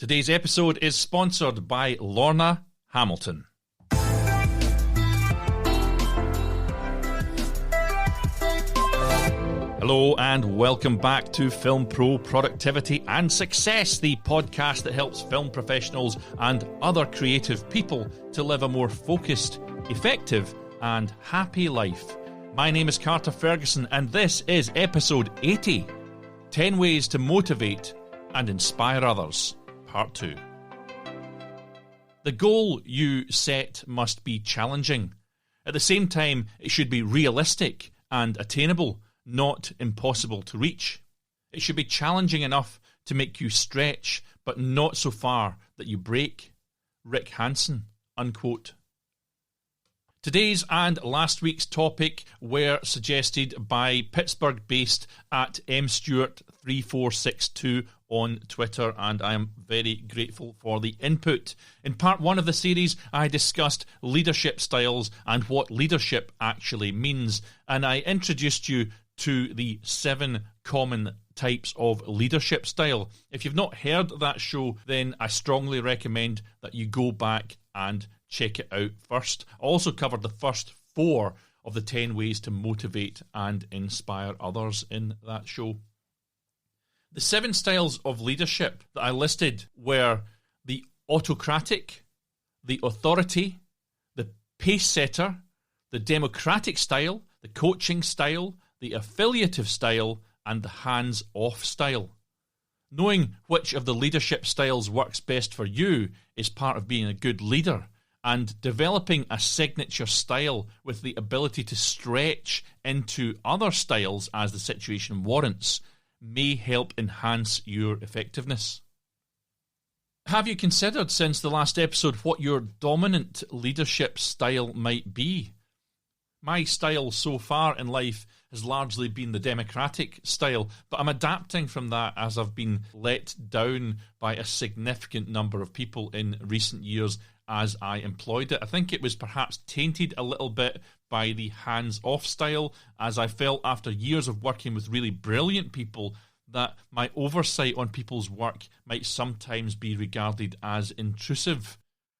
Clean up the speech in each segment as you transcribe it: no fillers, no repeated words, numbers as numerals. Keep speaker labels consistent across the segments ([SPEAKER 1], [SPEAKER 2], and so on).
[SPEAKER 1] Today's episode is sponsored by Lorna Hamilton. Hello and welcome back to Film Pro Productivity and Success, the podcast that helps film professionals and other creative people to live a more focused, effective and happy life. My name is Carter Ferguson and this is episode 80, 10 Ways to Motivate and Inspire Others, Part 2. The goal you set must be challenging. At the same time, it should be realistic and attainable, not impossible to reach. It should be challenging enough to make you stretch, but not so far that you break. Rick Hansen, unquote. Today's and last week's topic were suggested by Pittsburgh-based at mstewart3462 on Twitter, and I am very grateful for the input. In part one of the series, I discussed leadership styles and what leadership actually means, and I introduced you to the 7 common types of leadership style. If you've not heard that show, then I strongly recommend that you go back and check it out first. I also covered the first 4 of the 10 ways to motivate and inspire others in that show. The 7 styles of leadership that I listed were the autocratic, the authority, the pace setter, the democratic style, the coaching style, the affiliative style, and the hands-off style. Knowing which of the leadership styles works best for you is part of being a good leader, and developing a signature style with the ability to stretch into other styles as the situation warrants may help enhance your effectiveness. Have you considered since the last episode what your dominant leadership style might be? My style so far in life has largely been the democratic style, but I'm adapting from that as I've been let down by a significant number of people in recent years as I employed it. I think it was perhaps tainted a little bit by the hands-off style, as I felt after years of working with really brilliant people that my oversight on people's work might sometimes be regarded as intrusive.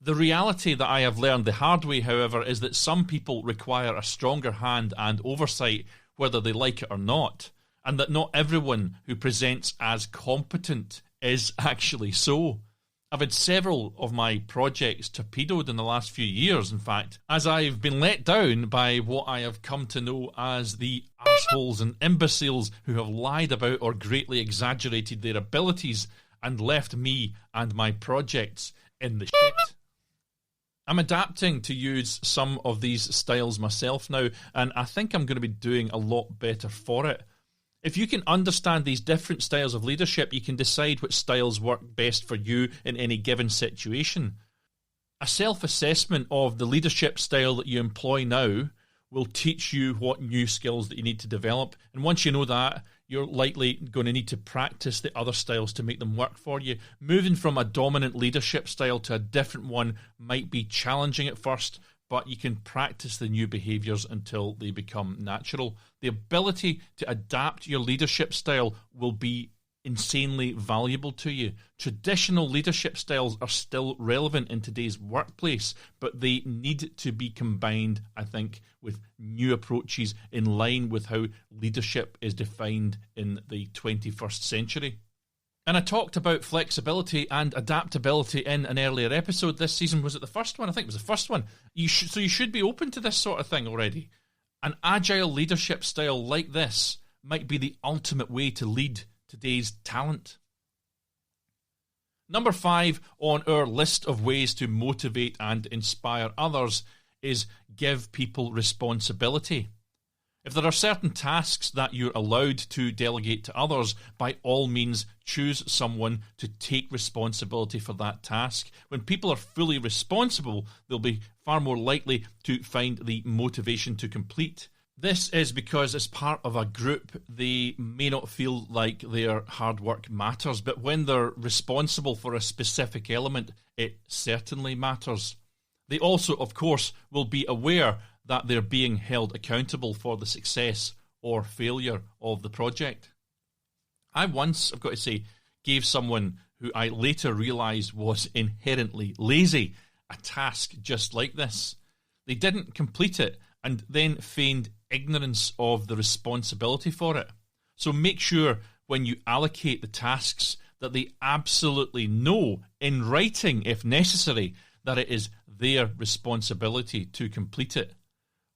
[SPEAKER 1] The reality that I have learned the hard way, however, is that some people require a stronger hand and oversight whether they like it or not, and that not everyone who presents as competent is actually so. I've had several of my projects torpedoed in the last few years, in fact, as I've been let down by what I have come to know as the assholes and imbeciles who have lied about or greatly exaggerated their abilities and left me and my projects in the shit. I'm adapting to use some of these styles myself now, and I think I'm going to be doing a lot better for it. If you can understand these different styles of leadership, you can decide which styles work best for you in any given situation. A self-assessment of the leadership style that you employ now will teach you what new skills that you need to develop. And once you know that, you're likely going to need to practice the other styles to make them work for you. Moving from a dominant leadership style to a different one might be challenging at first, but you can practice the new behaviours until they become natural. The ability to adapt your leadership style will be insanely valuable to you. Traditional leadership styles are still relevant in today's workplace, but they need to be combined, I think, with new approaches in line with how leadership is defined in the 21st century. And I talked about flexibility and adaptability in an earlier episode this season. Was it the first one? I think it was the first one. So you should be open to this sort of thing already. An agile leadership style like this might be the ultimate way to lead today's talent. Number 5 on our list of ways to motivate and inspire others is give people responsibility. If there are certain tasks that you're allowed to delegate to others, by all means choose someone to take responsibility for that task. When people are fully responsible, they'll be far more likely to find the motivation to complete. This is because as part of a group, they may not feel like their hard work matters, but when they're responsible for a specific element, it certainly matters. They also, of course, will be aware that they're being held accountable for the success or failure of the project. I once, I've got to say, gave someone who I later realised was inherently lazy, a task just like this. They didn't complete it and then feigned ignorance of the responsibility for it. So make sure when you allocate the tasks that they absolutely know in writing, if necessary, that it is their responsibility to complete it.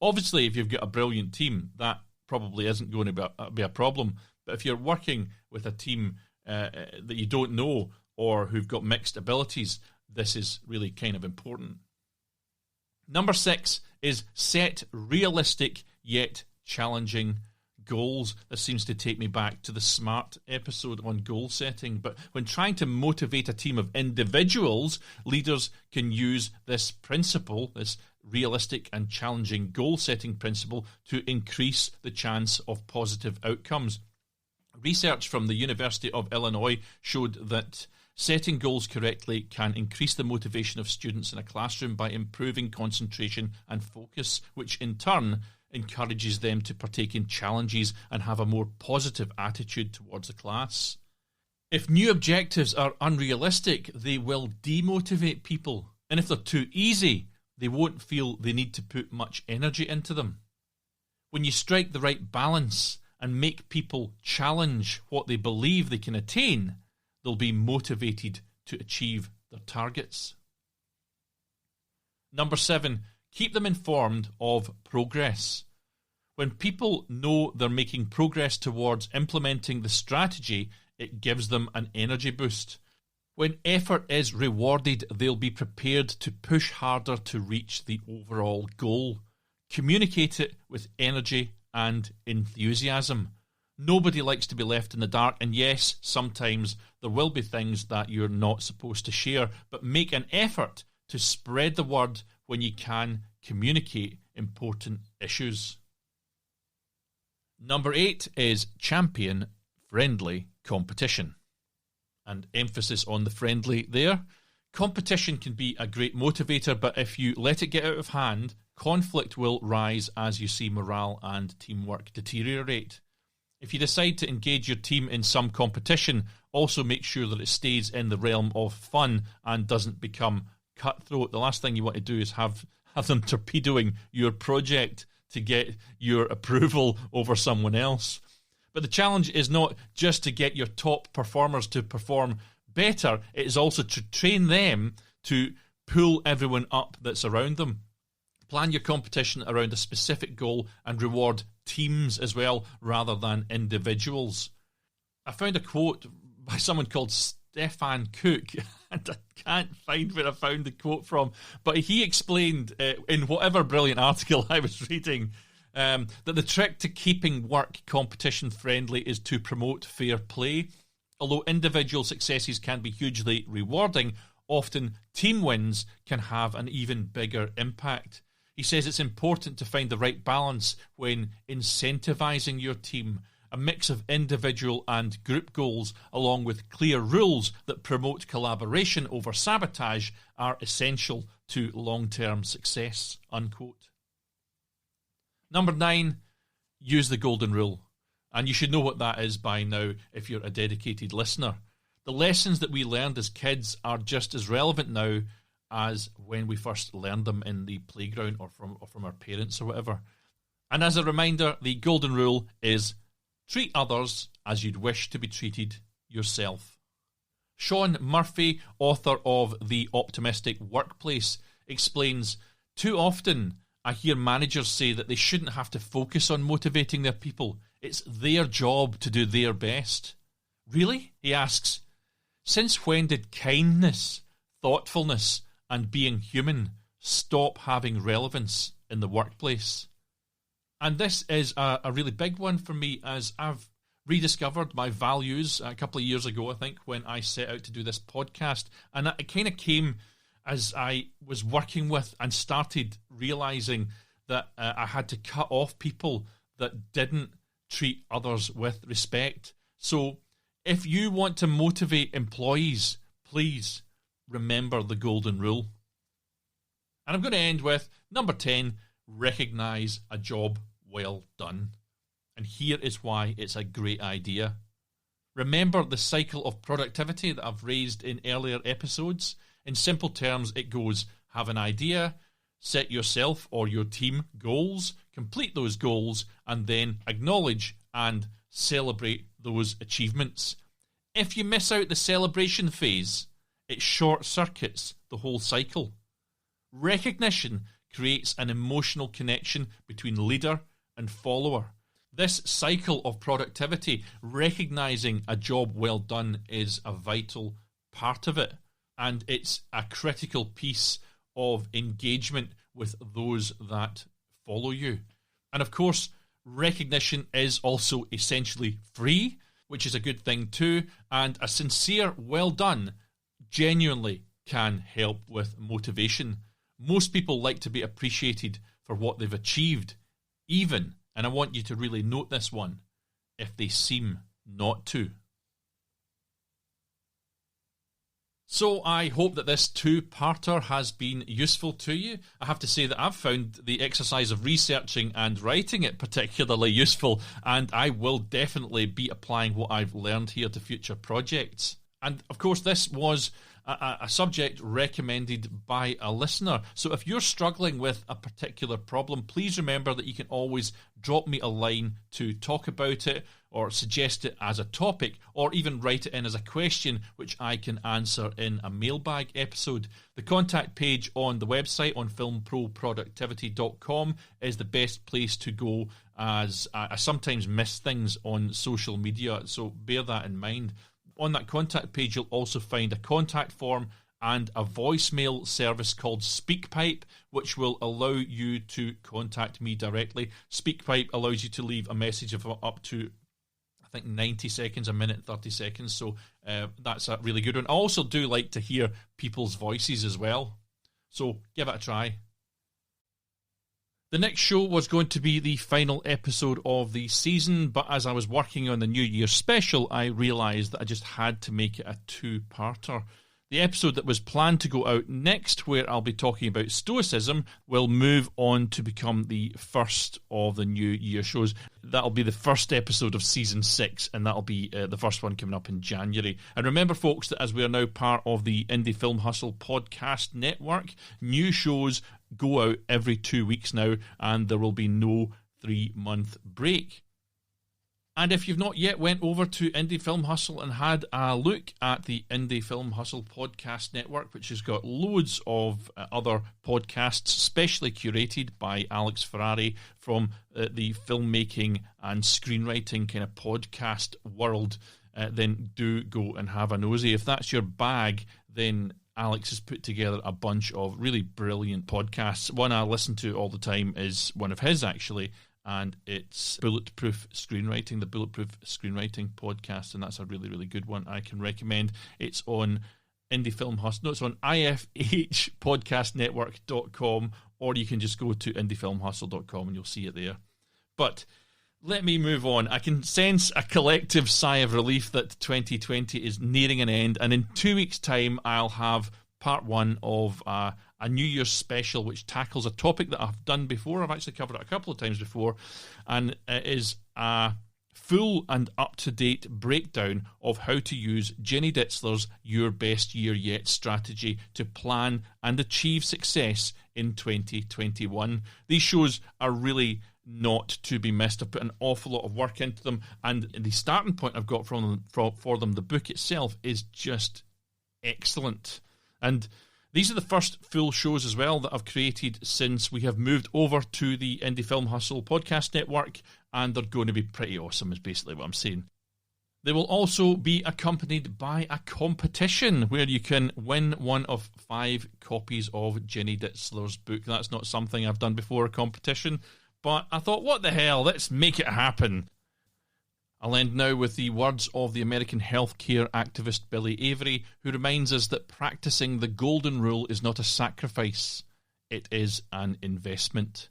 [SPEAKER 1] Obviously, if you've got a brilliant team, that probably isn't going to be a problem. But if you're working with a team that you don't know or who've got mixed abilities, this is really kind of important. Number 6 is set realistic yet challenging goals. This seems to take me back to the SMART episode on goal setting. But when trying to motivate a team of individuals, leaders can use this principle, this realistic and challenging goal setting principle, to increase the chance of positive outcomes. Research from the University of Illinois showed that setting goals correctly can increase the motivation of students in a classroom by improving concentration and focus, which in turn encourages them to partake in challenges and have a more positive attitude towards the class. If new objectives are unrealistic, they will demotivate people. And if they're too easy, they won't feel they need to put much energy into them. When you strike the right balance and make people challenge what they believe they can attain, they'll be motivated to achieve their targets. Number 7, keep them informed of progress. When people know they're making progress towards implementing the strategy, it gives them an energy boost. When effort is rewarded, they'll be prepared to push harder to reach the overall goal. Communicate it with energy and enthusiasm. Nobody likes to be left in the dark, and yes, sometimes there will be things that you're not supposed to share, but make an effort to spread the word when you can communicate important issues. Number 8 is champion friendly competition. And emphasis on the friendly there. Competition can be a great motivator, but if you let it get out of hand, conflict will rise as you see morale and teamwork deteriorate. If you decide to engage your team in some competition, also make sure that it stays in the realm of fun and doesn't become cutthroat. The last thing you want to do is have them torpedoing your project to get your approval over someone else. But the challenge is not just to get your top performers to perform better, it is also to train them to pull everyone up that's around them. Plan your competition around a specific goal and reward teams as well rather than individuals. I found a quote by someone called Stefan Cook, and I can't find where I found the quote from, but he explained in whatever brilliant article I was reading that the trick to keeping work competition friendly is to promote fair play. Although individual successes can be hugely rewarding, often team wins can have an even bigger impact. He says it's important to find the right balance when incentivizing your team. A mix of individual and group goals, along with clear rules that promote collaboration over sabotage, are essential to long-term success, unquote. Number 9, use the golden rule. And you should know what that is by now if you're a dedicated listener. The lessons that we learned as kids are just as relevant now as when we first learned them in the playground or from our parents or whatever. And as a reminder, the golden rule is treat others as you'd wish to be treated yourself. Sean Murphy, author of The Optimistic Workplace, explains, too often I hear managers say that they shouldn't have to focus on motivating their people. It's their job to do their best. Really? He asks. Since when did kindness, thoughtfulness, and being human stop having relevance in the workplace? And this is a really big one for me, as I've rediscovered my values a couple of years ago, I think, when I set out to do this podcast. And it kind of came as I was working with and started realising that I had to cut off people that didn't treat others with respect. So if you want to motivate employees, please remember the golden rule. And I'm going to end with number 10, recognise a job well done. And here is why it's a great idea. Remember the cycle of productivity that I've raised in earlier episodes? In simple terms, it goes: have an idea, set yourself or your team goals, complete those goals, and then acknowledge and celebrate those achievements. If you miss out the celebration phase, it short-circuits the whole cycle. Recognition creates an emotional connection between leader and follower. This cycle of productivity, recognizing a job well done, is a vital part of it, and it's a critical piece of engagement with those that follow you. And of course, recognition is also essentially free, which is a good thing too, and a sincere well done genuinely can help with motivation. Most people like to be appreciated for what they've achieved, even, and I want you to really note this one, if they seem not to. So I hope that this two-parter has been useful to you. I have to say that I've found the exercise of researching and writing it particularly useful, and I will definitely be applying what I've learned here to future projects. And of course, this was a subject recommended by a listener. So if you're struggling with a particular problem, please remember that you can always drop me a line to talk about it or suggest it as a topic, or even write it in as a question, which I can answer in a mailbag episode. The contact page on the website on filmproproductivity.com is the best place to go, as I sometimes miss things on social media, so bear that in mind. On that contact page, you'll also find a contact form and a voicemail service called SpeakPipe, which will allow you to contact me directly. SpeakPipe allows you to leave a message of up to, I think, 90 seconds, a minute, 30 seconds. So that's a really good one. I also do like to hear people's voices as well. So give it a try. The next show was going to be the final episode of the season, but as I was working on the New Year's special, I realised that I just had to make it a two-parter. The episode that was planned to go out next, where I'll be talking about Stoicism, will move on to become the first of the New Year shows. That'll be the first episode of Season 6, and that'll be the first one coming up in January. And remember, folks, that as we are now part of the Indie Film Hustle podcast network, new shows go out every 2 weeks now, and there will be no 3-month break. And if you've not yet went over to Indie Film Hustle and had a look at the Indie Film Hustle podcast network, which has got loads of other podcasts specially curated by Alex Ferrari from the filmmaking and screenwriting kind of podcast world, then do go and have a nosy. If that's your bag, then Alex has put together a bunch of really brilliant podcasts. One I listen to all the time is one of his, actually, and it's Bulletproof Screenwriting, the Bulletproof Screenwriting podcast, and that's a really, really good one I can recommend. It's on Indie Film Hustle. No, it's on ifhpodcastnetwork.com, or you can just go to indiefilmhustle.com and you'll see it there. But let me move on. I can sense a collective sigh of relief that 2020 is nearing an end, and in 2 weeks' time I'll have part one of a New Year's special which tackles a topic that I've done before. I've actually covered it a couple of times before, and it is a full and up-to-date breakdown of how to use Jenny Ditzler's Your Best Year Yet strategy to plan and achieve success in 2021. These shows are really not to be missed. I've put an awful lot of work into them, and the starting point I've got for them, the book itself, is just excellent. And these are the first full shows as well that I've created since we have moved over to the Indie Film Hustle podcast network, and they're going to be pretty awesome, is basically what I'm saying. They will also be accompanied by a competition where you can win one of 5 copies of Jenny Ditzler's book. That's not something I've done before, a competition, but I thought, what the hell, let's make it happen. I'll end now with the words of the American healthcare activist Byllye Avery, who reminds us that practicing the Golden Rule is not a sacrifice, it is an investment.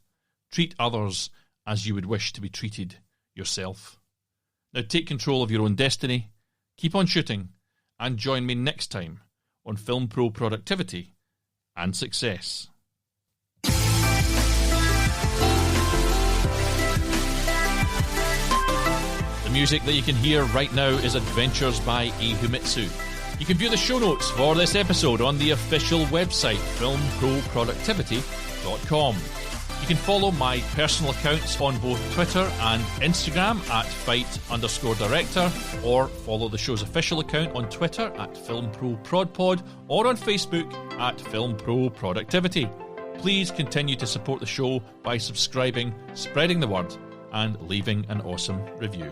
[SPEAKER 1] Treat others as you would wish to be treated yourself. Now take control of your own destiny, keep on shooting, and join me next time on Film Pro Productivity and Success. The music that you can hear right now is Adventures by Himitsu. You can view the show notes for this episode on the official website, filmproproductivity.com. You can follow my personal accounts on both Twitter and Instagram at fight_director, or follow the show's official account on Twitter at FilmProProdPod, or on Facebook at FilmProProductivity. Please continue to support the show by subscribing, spreading the word, and leaving an awesome review.